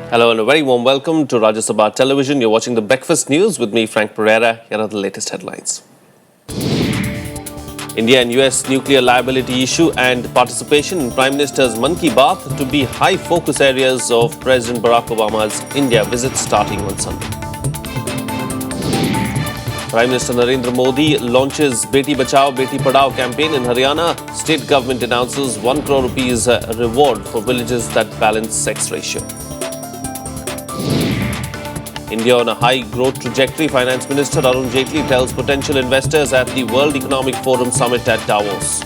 Hello and a very warm welcome to Rajya Sabha Television. You're watching the Breakfast News with me, Frank Pereira. Here are the latest headlines. India and US nuclear liability issue and participation in Prime Minister's Mann Ki Baat to be high focus areas of President Barack Obama's India visit starting on Sunday. Prime Minister Narendra Modi launches Beti Bachao, Beti Padhao campaign in Haryana. State government announces 1 crore rupees reward for villages that balance sex ratio. India on a high growth trajectory. Finance Minister Arun Jaitley tells potential investors at the World Economic Forum Summit at Davos.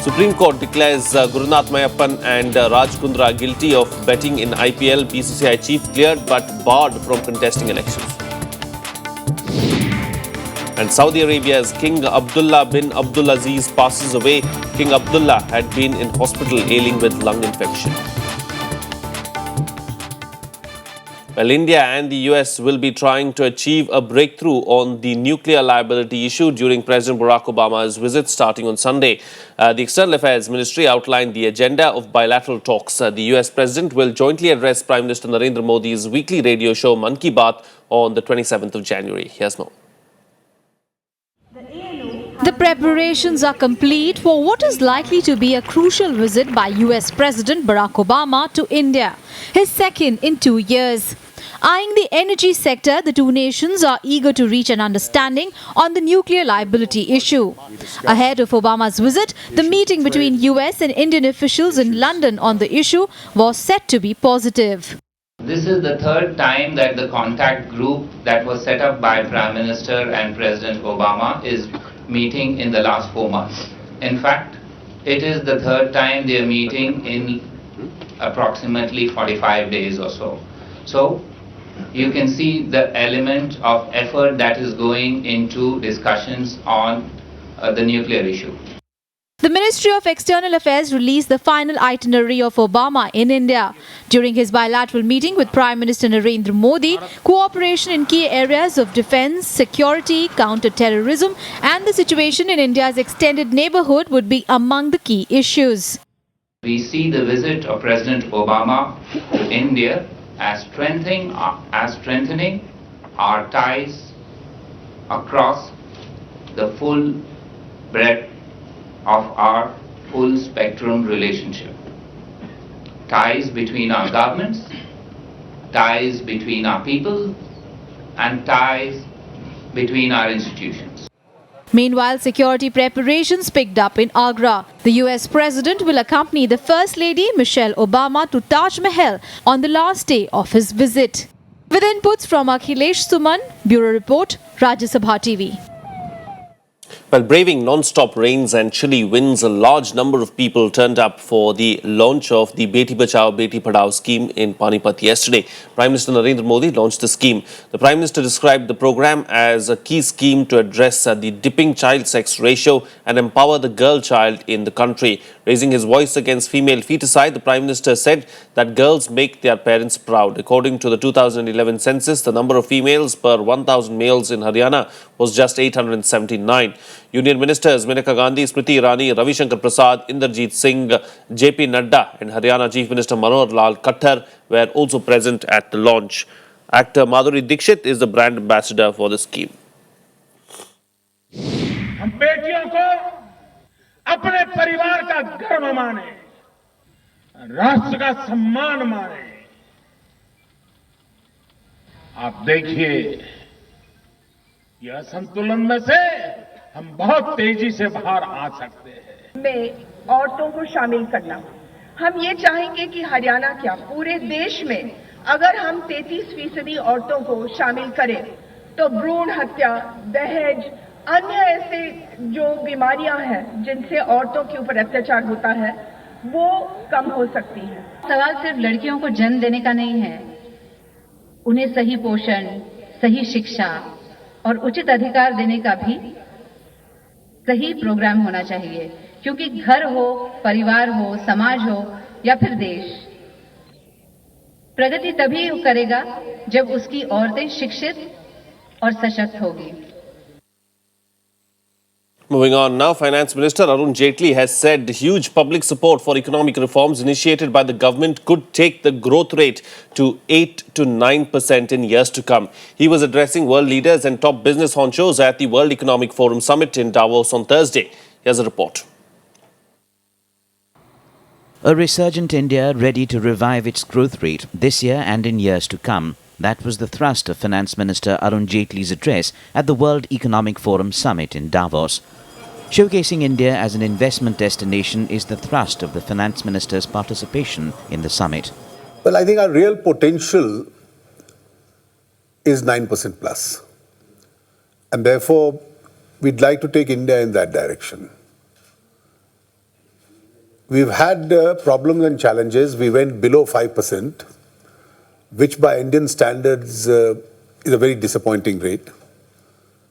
Supreme Court declares Gurunath Mayappan and Raj Kundra guilty of betting in IPL. BCCI chief cleared but barred from contesting elections. And Saudi Arabia's King Abdullah bin Abdulaziz passes away. King Abdullah had been in hospital ailing with lung infection. Well, India and the US will be trying to achieve a breakthrough on the nuclear liability issue during President Barack Obama's visit starting on Sunday. The External Affairs Ministry outlined the agenda of bilateral talks. The US President will jointly address Prime Minister Narendra Modi's weekly radio show Mann Ki Baat on the 27th of January. Here's more. The preparations are complete for what is likely to be a crucial visit by US President Barack Obama to India, his second in 2 years. Eyeing the energy sector, the two nations are eager to reach an understanding on the nuclear liability issue. Ahead of Obama's visit, the meeting between US and Indian officials in London on the issue was set to be positive. This is the third time that the contact group that was set up by Prime Minister and President Obama is meeting in the last 4 months. In fact, it is the third time they are meeting in approximately 45 days or so. So, you can see the element of effort that is going into discussions on the nuclear issue. The Ministry of External Affairs released the final itinerary of Obama in India. During his bilateral meeting with Prime Minister Narendra Modi, cooperation in key areas of defence, security, counter-terrorism and the situation in India's extended neighbourhood would be among the key issues. We see the visit of President Obama to India as strengthening our ties across the full breadth of our full spectrum relationship. Ties between our governments, ties between our people, and ties between our institutions. Meanwhile, security preparations picked up in Agra. The US President will accompany the First Lady Michelle Obama to Taj Mahal on the last day of his visit. With inputs from Akhilesh Suman, Bureau Report, Rajya Sabha TV. Well, braving non-stop rains and chilly winds, a large number of people turned up for the launch of the Beti Bachao, Beti Padhao scheme in Panipat yesterday. Prime Minister Narendra Modi launched the scheme. The Prime Minister described the program as a key scheme to address the dipping child sex ratio and empower the girl child in the country. Raising his voice against female feticide, the Prime Minister said that girls make their parents proud. According to the 2011 census, the number of females per 1,000 males in Haryana was just 879. Union Ministers Maneka Gandhi, Smriti Irani, Ravi Shankar Prasad, Inderjeet Singh, JP Nadda and Haryana Chief Minister Manohar Lal Khattar were also present at the launch. Actor Madhuri Dixit is the brand ambassador for the scheme. हम बेटियों को अपने परिवार का गर्व माने, राष्ट्र का सम्मान माने। आप देखिए, यह संतुलन में से हम बहुत तेजी से बाहर आ सकते हैं। में औरतों को शामिल करना, हम ये चाहेंगे कि हरियाणा क्या पूरे देश में अगर हम 33% औरतों को शामिल करें तो भ्रूण हत्या, दहेज, अन्य ऐसे जो बीमारियां हैं जिनसे औरतों के ऊपर अत्याचार होता है वो कम हो सकती है। सवाल सिर्फ लड़कियों को जन्म देने का नहीं है, उन्हें सही पोषण, सही शिक्षा और उचित अधिकार देने का भी सही प्रोग्राम होना चाहिए, क्योंकि घर हो, परिवार हो, समाज हो या फिर देश, प्रगति तभी करेगा जब उसकी औरतें शिक्षित और सशक्त होगी। Moving on now, Finance Minister Arun Jaitley has said huge public support for economic reforms initiated by the government could take the growth rate to 8 to 9% in years to come. He was addressing world leaders and top business honchos at the World Economic Forum Summit in Davos on Thursday. Here's a report. A resurgent India ready to revive its growth rate this year and in years to come. That was the thrust of Finance Minister Arun Jaitley's address at the World Economic Forum Summit in Davos. Showcasing India as an investment destination is the thrust of the Finance Minister's participation in the summit. Well, I think our real potential is 9% plus. And therefore, we'd like to take India in that direction. We've had problems and challenges. We went below 5%, which by Indian standards is a very disappointing rate.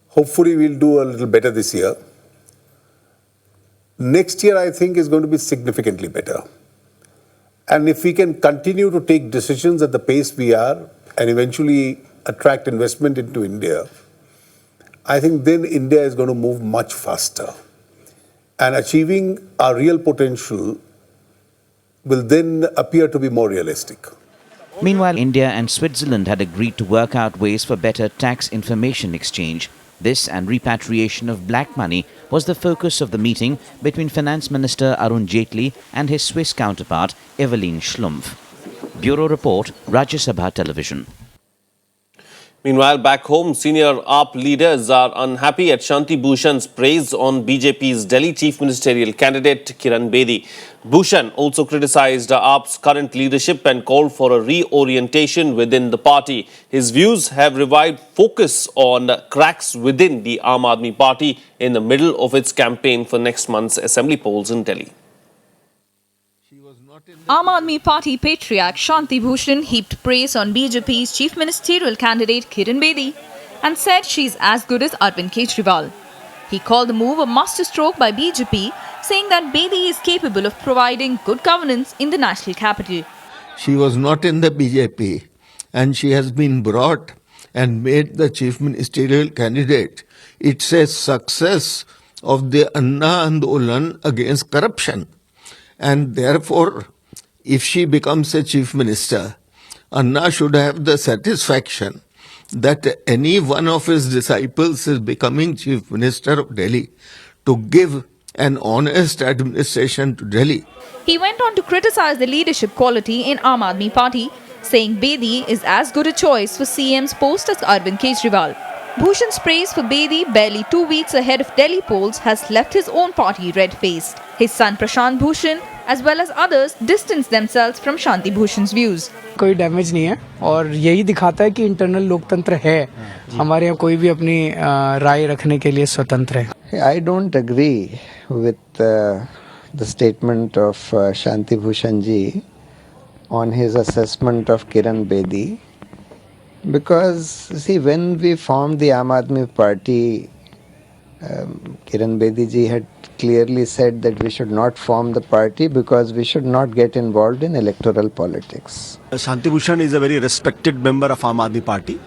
Hopefully, we'll do a little better this year. Next year, I think, is going to be significantly better. And if we can continue to take decisions at the pace we are and eventually attract investment into India, I think then India is going to move much faster. And achieving our real potential will then appear to be more realistic. Meanwhile, India and Switzerland had agreed to work out ways for better tax information exchange. This and repatriation of black money was the focus of the meeting between Finance Minister Arun Jaitley and his Swiss counterpart Evelyn Schlumpf. Bureau Report, Rajya Sabha Television. Meanwhile, back home, senior AAP leaders are unhappy at Shanti Bhushan's praise on BJP's Delhi Chief Ministerial candidate Kiran Bedi. Bhushan also criticized AAP's current leadership and called for a reorientation within the party. His views have revived focus on cracks within the Aam Aadmi Party in the middle of its campaign for next month's assembly polls in Delhi. Aam Aadmi Party patriarch Shanti Bhushan heaped praise on BJP's chief ministerial candidate Kiran Bedi and said she's as good as Arvind Kejriwal. He called the move a masterstroke by BJP, saying that Bedi is capable of providing good governance in the national capital. She was not in the BJP and she has been brought and made the chief ministerial candidate. It's a success of the Anna Andolan against corruption. And therefore, if she becomes a chief minister, Anna should have the satisfaction that any one of his disciples is becoming chief minister of Delhi to give an honest administration to Delhi. He went on to criticize the leadership quality in Aam Aadmi Party, saying Bedi is as good a choice for CM's post as Arvind Kejriwal. Bhushan's praise for Bedi barely 2 weeks ahead of Delhi polls has left his own party red-faced. His son Prashant Bhushan, as well as others, distanced themselves from Shanti Bhushan's views. कोई damage नहीं है और यही दिखाता है कि internal लोकतंत्र है. हमारे यहाँ कोई भी अपनी राय रखने के लिए स्वतंत्र है. I don't agree with the statement of Shanti Bhushan ji on his assessment of Kiran Bedi, because see, when we formed the Aam Aadmi Party, Kiran Bedi ji had clearly said that we should not form the party because we should not get involved in electoral politics. Shanti Bhushan is a very respected member of Aam Aadmi Party,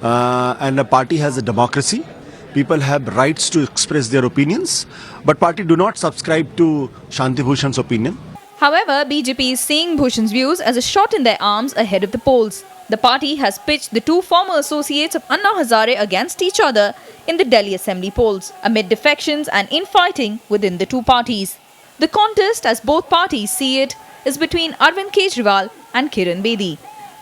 and the party has a democracy. People have rights to express their opinions, but party do not subscribe to Shanti Bhushan's opinion. However, BJP is seeing Bhushan's views as a shot in their arms ahead of the polls. The party has pitched the two former associates of Anna Hazare against each other in the Delhi Assembly polls, amid defections and infighting within the two parties. The contest, as both parties see it, is between Arvind Kejriwal and Kiran Bedi.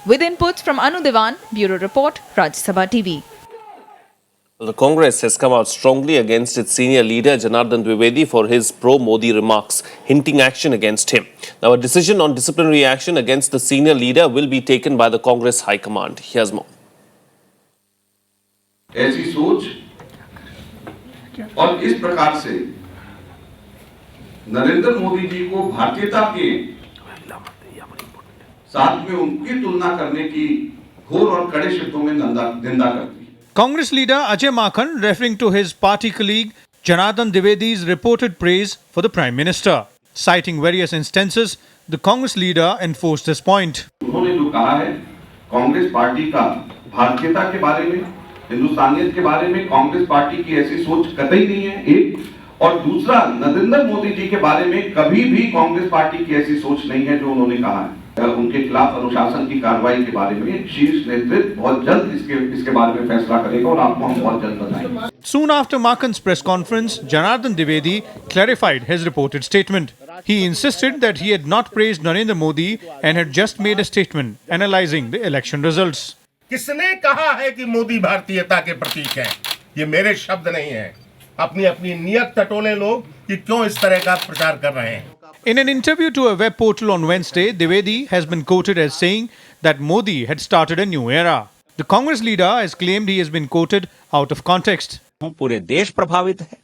With inputs from Anu Devan, Bureau Report, Rajya Sabha TV. The Congress has come out strongly against its senior leader Janardhan Vedi for his pro-Modi remarks, hinting action against him. Now, a decision on disciplinary action against the senior leader will be taken by the Congress High Command. Here's more. ऐसी सोच और इस प्रकार से नरेंद्र मोदी जी को भारतीयता के साथ में उनकी तुलना करने की घोर और कड़े शब्दों में निंदा करती है. Congress leader Ajay Makhan, referring to his party colleague Janardhan Vedi's reported praise for the Prime Minister. Citing various instances, the Congress leader enforced this point. उन्होंने जो कहा है, कांग्रेस पार्टी का भारतीयता के बारे में, हिंदुस्तानियत के बारे में कांग्रेस पार्टी की ऐसी सोच कतई नहीं है. एक और दूसरा, नरेंद्र मोदी जी के बारे में कभी भी कांग्रेस पार्टी की ऐसी सोच नहीं है जो उन्होंने कहा है। उनके खिलाफ अनुशासन की कार्रवाई के बारे में शीर्ष नेतृत्व बहुत जल्द इसके बारे में फैसला करेगा और आपको हम बहुत जल्द बताएंगे। Soon after Makan's press conference, Janardhan Vedi clarified his reported statement. He insisted that he had not praised Narendra Modi and had just made a statement analyzing the election results. किसने कहा है कि मोदी भारतीयता के प्रतीक हैं? ये मेरे शब्द नहीं हैं। अपनी अपनी नियत टटोले लोग कि क्यों इस तरह का प्रचार कर रहे हैं। In an interview to a web portal on Wednesday, Dwivedi has been quoted as saying that Modi had started a new era. The Congress leader has claimed he has been quoted out of context. पूरे देश प्रभावित है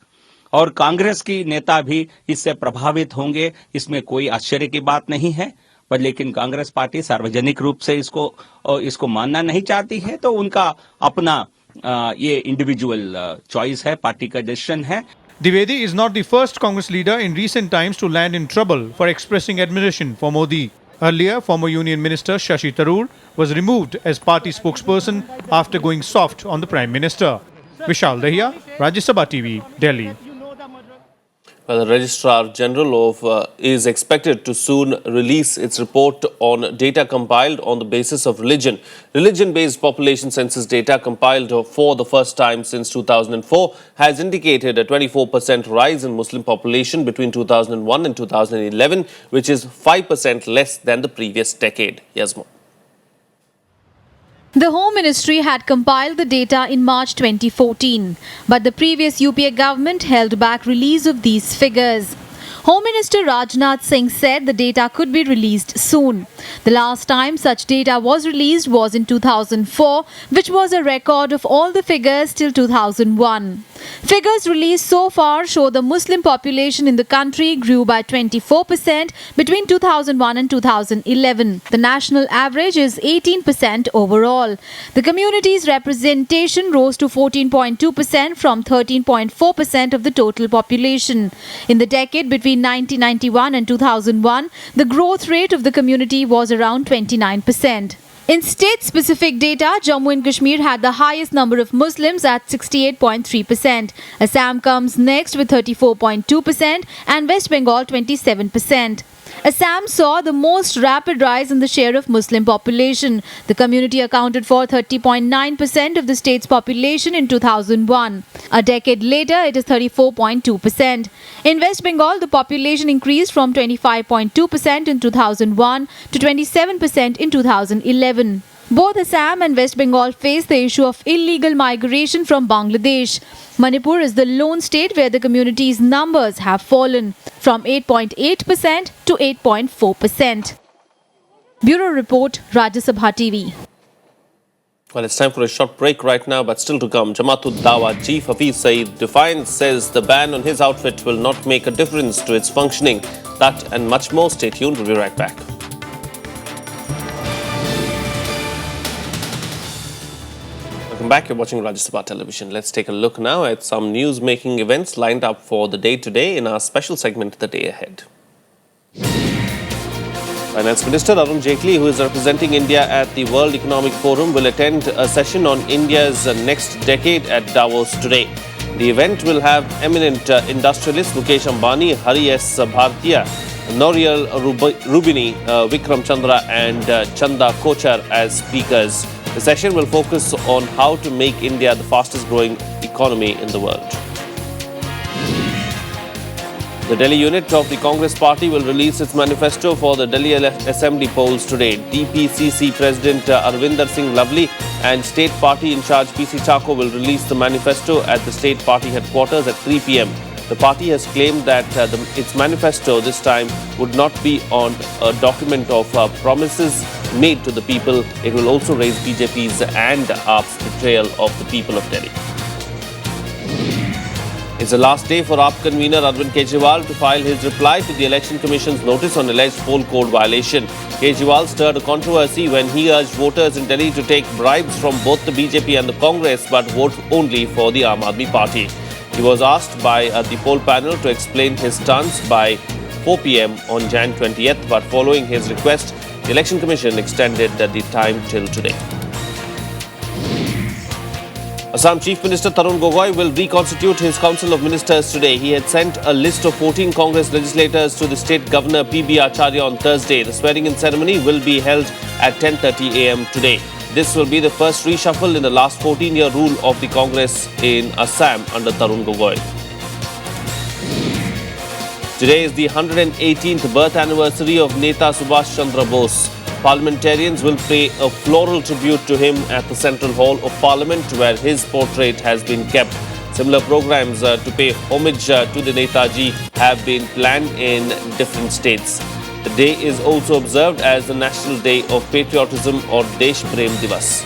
और कांग्रेस की नेता भी इससे प्रभावित होंगे, इसमें कोई आश्चर्य की बात नहीं है। पर लेकिन कांग्रेस पार्टी सार्वजनिक रूप से इसको मानना नहीं चाहती है, तो उनका अपना ये इंडिविजुअल चॉइस है, पार्टी का डिसीजन है। Dwivedi is not the first Congress leader in recent times to land in trouble for expressing admiration for Modi. Earlier, former Union Minister Shashi Tharoor was removed as party spokesperson after going soft on the Prime Minister. Vishal Dahiya, Rajya Sabha TV, Delhi. Well, the Registrar General is expected to soon release its report on data compiled on the basis of religion. Religion-based population census data compiled for the first time since 2004 has indicated a 24% rise in Muslim population between 2001 and 2011, which is 5% less than the previous decade. Yes, ma'am. The Home Ministry had compiled the data in March 2014, but the previous UPA government held back release of these figures. Home Minister Rajnath Singh said the data could be released soon. The last time such data was released was in 2004, which was a record of all the figures till 2001. Figures released so far show the Muslim population in the country grew by 24% between 2001 and 2011. The national average is 18% overall. The community's representation rose to 14.2% from 13.4% of the total population. In the decade between 1991 and 2001, the growth rate of the community was around 29%. In state-specific data, Jammu and Kashmir had the highest number of Muslims at 68.3%. Assam comes next with 34.2% and West Bengal 27%. Assam saw the most rapid rise in the share of Muslim population. The community accounted for 30.9% of the state's population in 2001. A decade later, it is 34.2%. In West Bengal, the population increased from 25.2% in 2001 to 27% in 2011. Both Assam and West Bengal face the issue of illegal migration from Bangladesh. Manipur is the lone state where the community's numbers have fallen from 8.8% to 8.4%. Bureau Report, Rajya Sabha TV. Well, it's time for a short break right now, but still to come. Jamaat-ud Dawa Chief Hafiz Saeed Defiance says the ban on his outfit will not make a difference to its functioning. That and much more. Stay tuned. We'll be right back. Welcome back. You're watching Rajya Sabha Television. Let's take a look now at some news-making events lined up for the day today in our special segment, The Day Ahead. Finance Minister Arun Jaitley, who is representing India at the World Economic Forum, will attend a session on India's next decade at Davos today. The event will have eminent industrialists Mukesh Ambani, Hari S. Bhartiya, Nouriel Rubini, Vikram Chandra and Chanda Kochar as speakers. The session will focus on how to make India the fastest growing economy in the world. The Delhi unit of the Congress party will release its manifesto for the Delhi Assembly polls today. DPCC President Arvinder Singh Lovely and State Party in charge PC Chako will release the manifesto at the State Party headquarters at 3 p.m. The party has claimed that its manifesto this time would not be on a document of promises made to the people. It will also raise BJP's and AAP's betrayal of the people of Delhi. It's the last day for AAP convener Arvind Kejriwal to file his reply to the Election Commission's notice on alleged poll code violation. Kejriwal stirred a controversy when he urged voters in Delhi to take bribes from both the BJP and the Congress but vote only for the Aam Aadmi Party. He was asked by the poll panel to explain his stance by 4 p.m. on Jan 20th, but following his request, the Election Commission extended the time till today. Assam Chief Minister Tarun Gogoi will reconstitute his Council of Ministers today. He had sent a list of 14 Congress legislators to the State Governor P.B. Acharya on Thursday. The swearing-in ceremony will be held at 10:30 a.m. today. This will be the first reshuffle in the last 14-year rule of the Congress in Assam under Tarun Gogoi. Today is the 118th birth anniversary of Neta Subhash Chandra Bose. Parliamentarians will pay a floral tribute to him at the Central Hall of Parliament, where his portrait has been kept. Similar programs to pay homage to the Netaji have been planned in different states. The day is also observed as the National Day of Patriotism or Desh Prem Divas.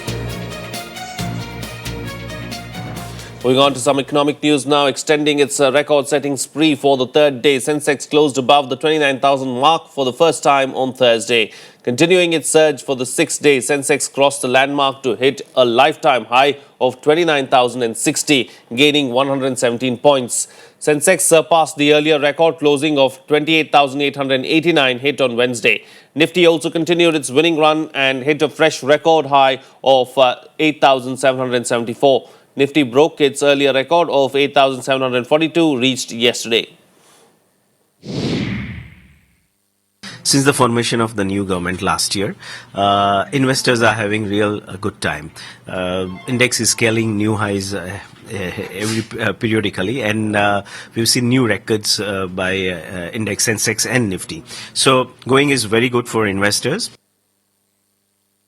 Moving on to some economic news now, extending its record-setting spree for the third day. Sensex closed above the 29,000 mark for the first time on Thursday. Continuing its surge for the sixth day, Sensex crossed the landmark to hit a lifetime high of 29,060, gaining 117 points. Sensex surpassed the earlier record closing of 28,889 hit on Wednesday. Nifty also continued its winning run and hit a fresh record high of 8,774. Nifty broke its earlier record of 8,742 reached yesterday. Since the formation of the new government last year, investors are having real good time. Index is scaling new highs periodically, and we've seen new records by Index, Sensex and Nifty. So going is very good for investors.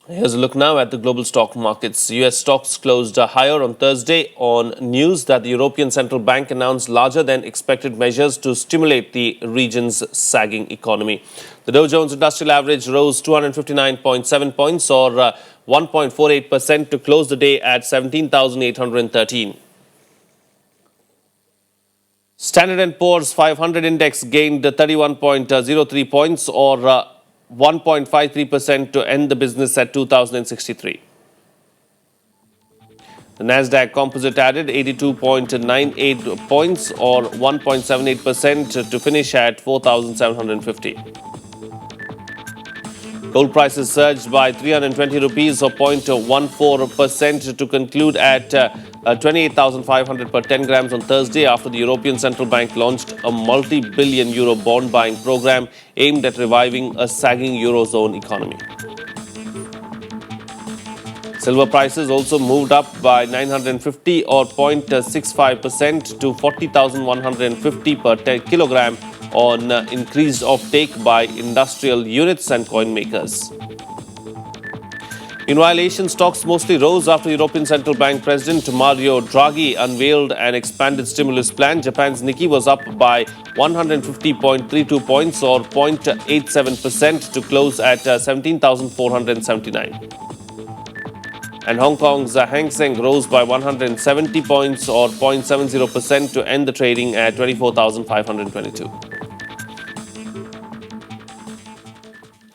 Here's a look now at the global stock markets. US stocks closed higher on Thursday on news that the European Central Bank announced larger than expected measures to stimulate the region's sagging economy. The Dow Jones Industrial Average rose 259.7 points or 1.48% to close the day at 17,813. Standard & Poor's 500 index gained 31.03 points or 1.53% to end the business at 2,063. The Nasdaq Composite added 82.98 points or 1.78% to finish at 4,750. Gold prices surged by 320 rupees or 0.14% to conclude at 28,500 per 10 grams on Thursday after the European Central Bank launched a multi-billion euro bond buying program aimed at reviving a sagging Eurozone economy. Silver prices also moved up by 950 or 0.65% to 40,150 per kilogram on increased offtake by industrial units and coin makers. Meanwhile, Asian stocks mostly rose after European Central Bank President Mario Draghi unveiled an expanded stimulus plan. Japan's Nikkei was up by 150.32 points or 0.87% to close at 17,479. And Hong Kong's Hang Seng rose by 170 points or 0.70% to end the trading at 24,522.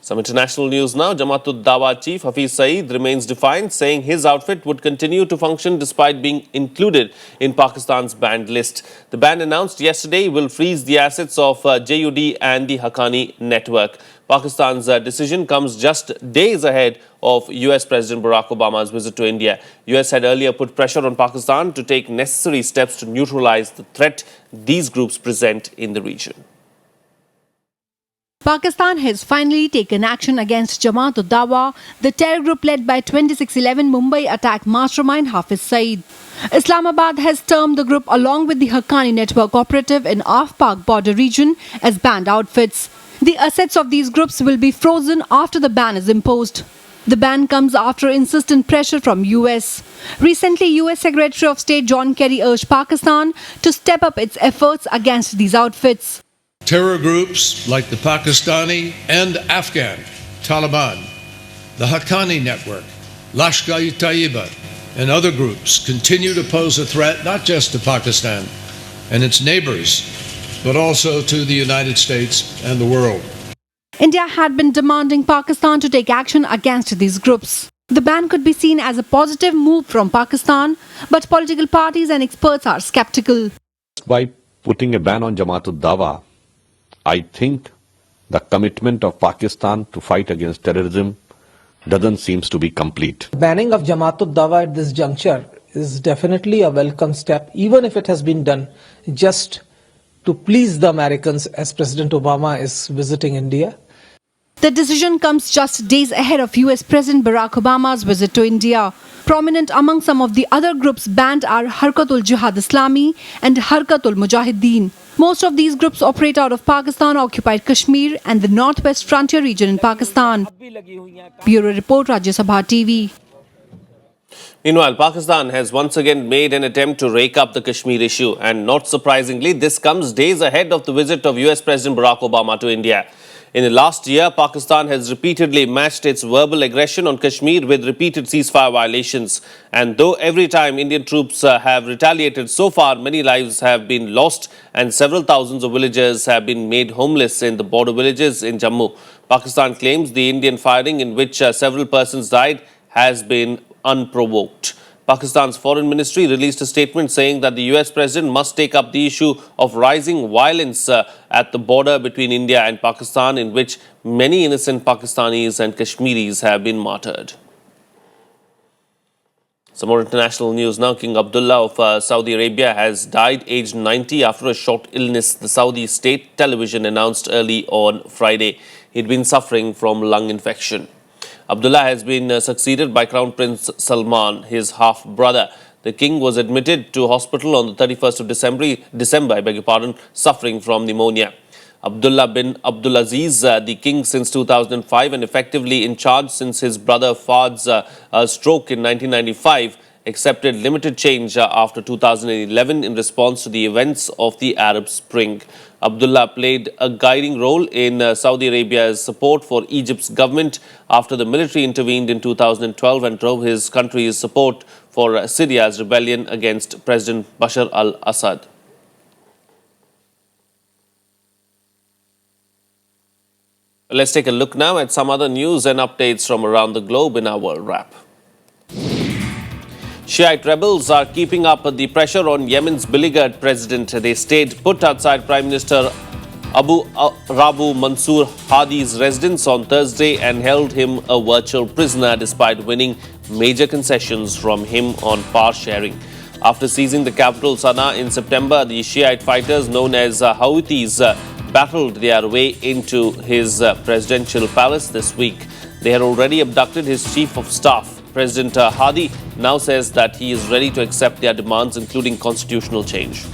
Some international news now. Jamaat-ud-Dawa chief Hafiz Saeed remains defiant, saying his outfit would continue to function despite being included in Pakistan's banned list. The ban announced yesterday will freeze the assets of JUD and the Haqqani network. Pakistan's decision comes just days ahead of US President Barack Obama's visit to India. US had earlier put pressure on Pakistan to take necessary steps to neutralize the threat these groups present in the region. Pakistan has finally taken action against Jamaat-ud-Dawa, the terror group led by 26/11 Mumbai attack mastermind Hafiz Saeed. Islamabad has termed the group along with the Haqqani network operative in Afpak border region as banned outfits. The assets of these groups will be frozen after the ban is imposed. The ban comes after insistent pressure from US. Recently, US Secretary of State John Kerry urged Pakistan to step up its efforts against these outfits. Terror groups like the Pakistani and Afghan Taliban, the Haqqani network, Lashkar-e-Taiba, and other groups continue to pose a threat not just to Pakistan and its neighbors, but also to the United States and the world. India had been demanding Pakistan to take action against these groups. The ban could be seen as a positive move from Pakistan, but political parties and experts are skeptical. By putting a ban on Jamaat-ud-Dawa, I think the commitment of Pakistan to fight against terrorism doesn't seem to be complete. Banning of Jamaat-ud-Dawa at this juncture is definitely a welcome step, even if it has been done just to please the Americans as President Obama is visiting India. The decision comes just days ahead of US President Barack Obama's visit to India. Prominent among some of the other groups banned are Harkatul Jihad Islami and Harkatul Mujahideen. Most of these groups operate out of Pakistan-occupied Kashmir and the northwest frontier region in Pakistan. Bureau Report, Rajya Sabha TV. Meanwhile, Pakistan has once again made an attempt to rake up the Kashmir issue, and not surprisingly, this comes days ahead of the visit of US President Barack Obama to India. In the last year, Pakistan has repeatedly matched its verbal aggression on Kashmir with repeated ceasefire violations. And though every time Indian troops have retaliated so far, many lives have been lost and several thousands of villagers have been made homeless in the border villages in Jammu. Pakistan claims the Indian firing in which several persons died has been unprovoked. Pakistan's foreign ministry released a statement saying that the US president must take up the issue of rising violence at the border between India and Pakistan, in which many innocent Pakistanis and Kashmiris have been martyred. Some more international news now. King Abdullah of Saudi Arabia has died aged 90 after a short illness, the Saudi state television announced early on Friday. He'd been suffering from lung infection. Abdullah has been succeeded by Crown Prince Salman, his half-brother. The king was admitted to hospital on the 31st of December, suffering from pneumonia. Abdullah bin Abdulaziz, the king since 2005 and effectively in charge since his brother Fahad's stroke in 1995, accepted limited change after 2011 in response to the events of the Arab Spring. Abdullah played a guiding role in Saudi Arabia's support for Egypt's government after the military intervened in 2012 and drove his country's support for Syria's rebellion against President Bashar al-Assad. Let's take a look now at some other news and updates from around the globe in our World Wrap. Shiite rebels are keeping up the pressure on Yemen's beleaguered president. They stayed put outside Prime Minister Abu Rabu Mansour Hadi's residence on Thursday and held him a virtual prisoner despite winning major concessions from him on power sharing. After seizing the capital Sana'a in September, the Shiite fighters known as Houthis battled their way into his presidential palace this week. They had already abducted his chief of staff. President Hadi now says that he is ready to accept their demands, including constitutional change.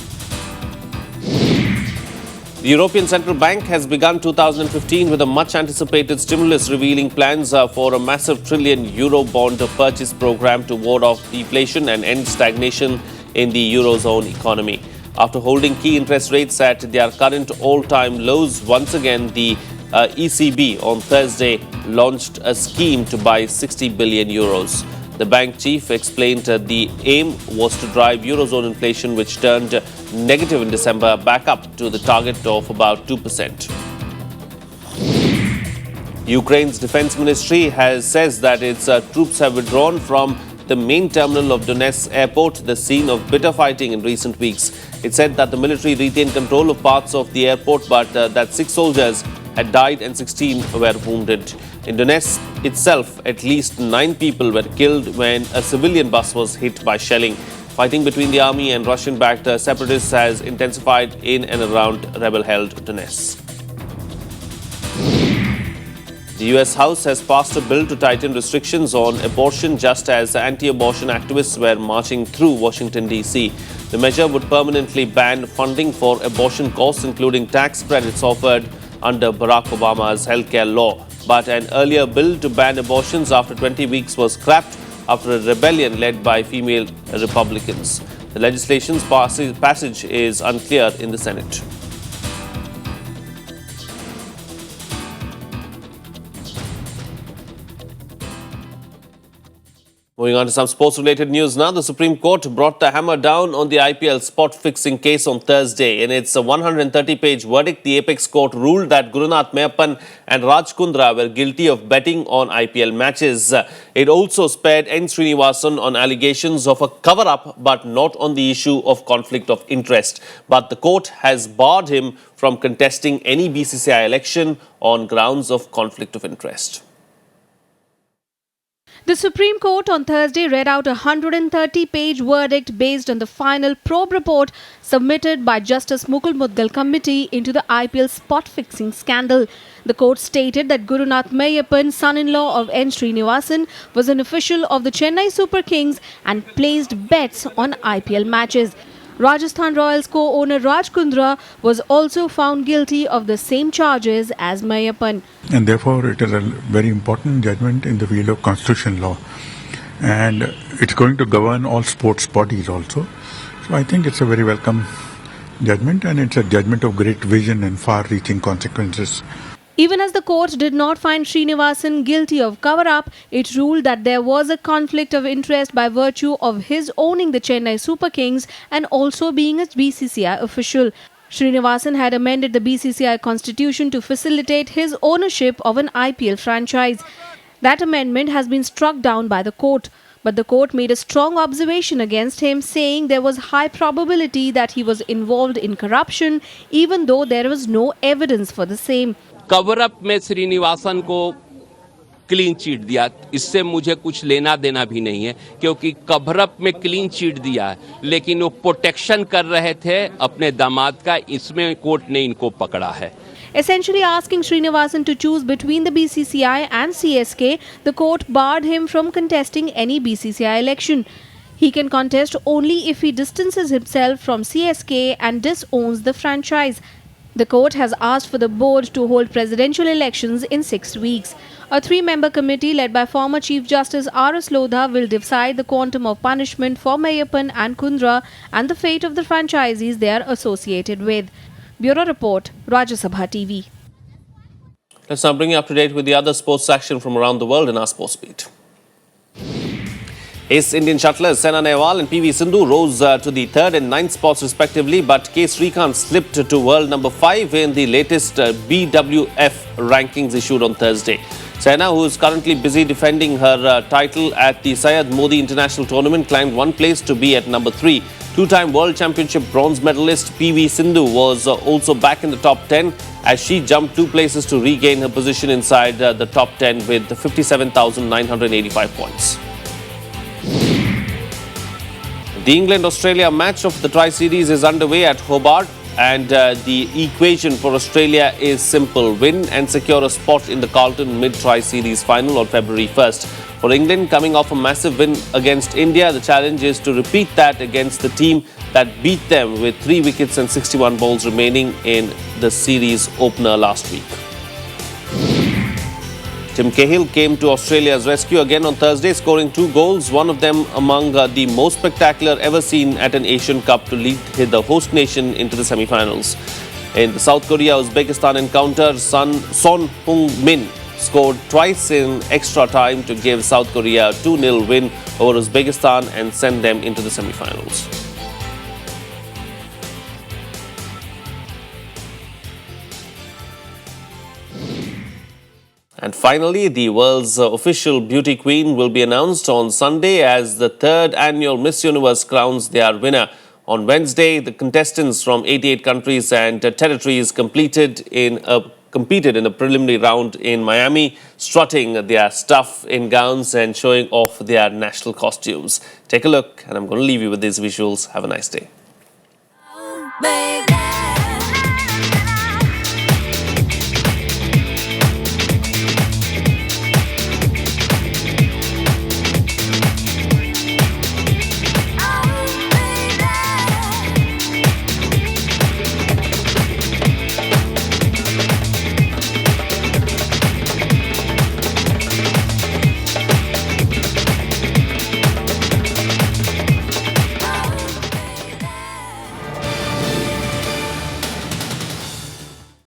The European Central Bank has begun 2015 with a much-anticipated stimulus, revealing plans for a massive €1 trillion bond purchase program to ward off deflation and end stagnation in the Eurozone economy. After holding key interest rates at their current all-time lows, once again the ECB on Thursday launched a scheme to buy €60 billion. The bank chief explained the aim was to drive Eurozone inflation, which turned negative in December, back up to the target of about 2%. Ukraine's defense ministry says that its troops have withdrawn from the main terminal of Donetsk airport, the scene of bitter fighting in recent weeks. It said that the military retained control of parts of the airport, but that 6 soldiers had died and 16 were wounded. In Donetsk itself, at least 9 people were killed when a civilian bus was hit by shelling. Fighting between the army and Russian-backed separatists has intensified in and around rebel-held Donetsk. The US House has passed a bill to tighten restrictions on abortion just as anti-abortion activists were marching through Washington, D.C. The measure would permanently ban funding for abortion costs, including tax credits offered under Barack Obama's healthcare law. But an earlier bill to ban abortions after 20 weeks was scrapped after a rebellion led by female Republicans. The legislation's passage is unclear in the Senate. Moving on to some sports-related news now. The Supreme Court brought the hammer down on the IPL spot-fixing case on Thursday. In its 130-page verdict, the Apex Court ruled that Gurunath Mayappan and Raj Kundra were guilty of betting on IPL matches. It also spared N. Srinivasan on allegations of a cover-up, but not on the issue of conflict of interest. But the court has barred him from contesting any BCCI election on grounds of conflict of interest. The Supreme Court on Thursday read out a 130-page verdict based on the final probe report submitted by Justice Mukul Mudgal Committee into the IPL spot-fixing scandal. The court stated that Gurunath Meyyappan, son-in-law of N. Srinivasan, was an official of the Chennai Super Kings and placed bets on IPL matches. Rajasthan Royals co-owner Raj Kundra was also found guilty of the same charges as Meyyappan. And therefore, it is a very important judgment in the field of constitutional law. And it's going to govern all sports bodies also. So I think it's a very welcome judgment, and it's a judgment of great vision and far-reaching consequences. Even as the court did not find Srinivasan guilty of cover-up, it ruled that there was a conflict of interest by virtue of his owning the Chennai Super Kings and also being a BCCI official. Srinivasan had amended the BCCI constitution to facilitate his ownership of an IPL franchise. That amendment has been struck down by the court. But the court made a strong observation against him, saying there was high probability that he was involved in corruption, even though there was no evidence for the same. Cover up में श्रीनिवासन को clean chit दिया, इससे मुझे कुछ लेना देना भी नहीं है, क्योंकि कवर अप में क्लीन चिट दिया है, लेकिन वो प्रोटेक्शन कर रहे थे अपने दामाद का, इसमें कोर्ट ने इनको पकड़ा है. Essentially asking Srinivasan to choose between the BCCI and CSK, the court barred him from contesting any BCCI election. He can contest only if he distances himself from CSK and disowns the franchise. The court has asked for the board to hold presidential elections in 6 weeks. A 3-member committee led by former Chief Justice R.S. Lodha will decide the quantum of punishment for Meyyappan and Kundra and the fate of the franchisees they are associated with. Bureau Report, Rajya Sabha TV. Let's now bring you up to date with the other sports action from around the world in our Sports Beat. Ace Indian shuttlers Saina Nehwal and PV Sindhu rose to the 3rd and 9th spots respectively, but K. Srikanth slipped to world number 5 in the latest BWF rankings issued on Thursday. Saina, who is currently busy defending her title at the Syed Modi International Tournament, climbed 1 place to be at number 3. Two-time World Championship bronze medalist PV Sindhu was also back in the top 10 as she jumped 2 places to regain her position inside the top 10 with 57,985 points. The England-Australia match of the Tri-Series is underway at Hobart, and the equation for Australia is simple: win and secure a spot in the Carlton Mid-Tri-Series final on February 1st. For England, coming off a massive win against India, the challenge is to repeat that against the team that beat them with 3 wickets and 61 balls remaining in the series opener last week. Tim Cahill came to Australia's rescue again on Thursday, scoring 2 goals, one of them among the most spectacular ever seen at an Asian Cup to lead the host nation into the semi-finals. In the South Korea-Uzbekistan encounter, Son Heung-min scored twice in extra time to give South Korea a 2-0 win over Uzbekistan and send them into the semi-finals. And finally, the world's official beauty queen will be announced on Sunday as the 3rd annual Miss Universe crowns their winner. On Wednesday, the contestants from 88 countries and territories competed in a preliminary round in Miami, strutting their stuff in gowns and showing off their national costumes. Take a look, and I'm going to leave you with these visuals. Have a nice day.